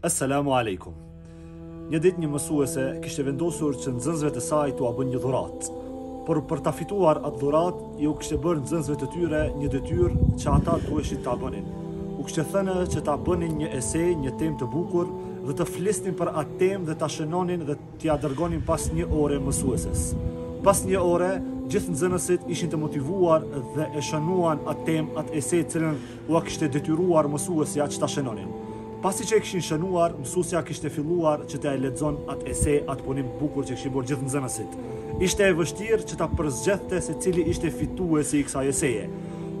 Assalamu alaikum. Një ditë një mësuese kishte vendosur që nxënësve të saj t'u bën një dhuratë. Por për ta fituar atë dhuratë, ju kishte bërë nxënësve të tyre një detyrë që ata duheshin ta bënin. U kishte thënë që ta bënin një esej, një temë të bukur dhe të flisnin për atë temë dhe ta shënonin dhe t'ia dërgonin pas një ore mësueses. Pas një ore, gjithë nxënësit ishin të motivuar dhe e shënuan atë temë, atë esej cilën u kishte detyruar mësuesja që ta shënonin. Pasi që e kishin shënuar, mësuesja kishte filluar që t'ia lexon atë esej, atë punim bukur që kishin bërë gjithë nxënësit. Ishte e vështirë që ta përzgjedhte se cili ishte fituesi i kësaj eseje.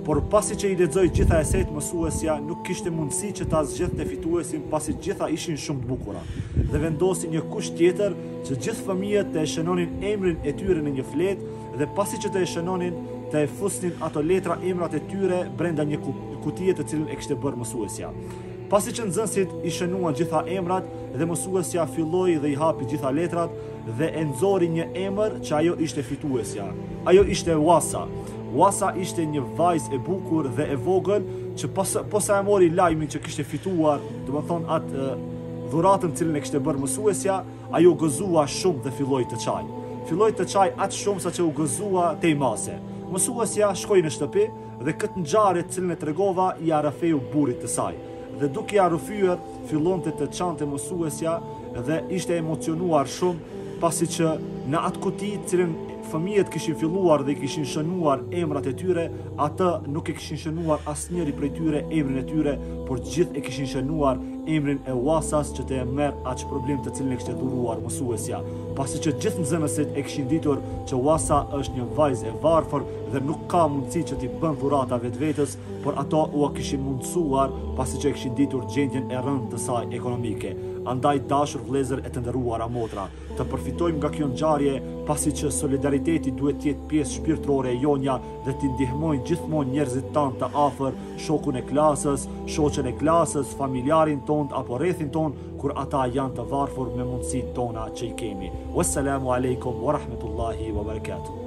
Por pasi që i lexoi gjitha esejt, mësuesja nuk kishte mundësi që ta zgjedhte fituesin pasi gjitha ishin shumë të bukura. Dhe vendosi një kusht tjetër që gjithë fëmijët të e shënonin emrin e tyre në një fletë dhe pasi që të e shënonin, të e fusnin ato letra emrat e tyre brenda një kutije të cilën e kishte bërë mësuesja. Pasi që nxënësit i shënuan gjitha emrat dhe mësuesja filloi dhe i hapi gjitha letrat dhe e nxori një emër që ajo ishte fituesja. Ajo ishte Wasa. Wasa ishte një vajzë e bukur dhe e vogël që posa e mori lajmin që kishte fituar, domethënë atë dhuratën cilën e kishte bërë mësuesja, ajo gëzua shumë dhe filloi të çaj. Filloi të çaj aq shumë sa që u gëzua te i mase. Mësuesja shkoi në shtëpi dhe këtë ngjarje cilën e tregova i rrafeu burrit të saj. Dhe duke ia rrëfyer, fillonte të çante mësuesja dhe ishte emocionuar shumë pasi që në atë kuti cilën fëmijët kishin filluar dhe i kishin shënuar emrat e tyre, atë nuk e kishin shënuar asnjëri prej tyre emrin e tyre, por gjithë e kishin shënuar emrin e Wasas që të e merr atë problem të cilin e kishte dhuruar mësuesja. Pasi që gjithë nxënësit e kishin ditur që Wasa është një vajzë e varfër dhe nuk ka mundësi që t'i bën dhurata vetvetes, por ato u kishin mundsuar pasi që e kishin ditur gjendjen e rëndë të saj ekonomike. Andaj dashur vëllezër e të nderuara motra, të përfitojmë nga kjo ngjarje pasi që solidariteti duhet të jetë pjesë shpirtërore e jonja dhe t'i ndihmojnë gjithmonë njerëzit tanë të afër, shokun e klasës, shoqen e klasës, familjarin ton apo rrethin ton kur ata janë të varfër me mundësitë tona që i kemi. Wassalamu alaikum wa rahmatullahi wa barakatuh.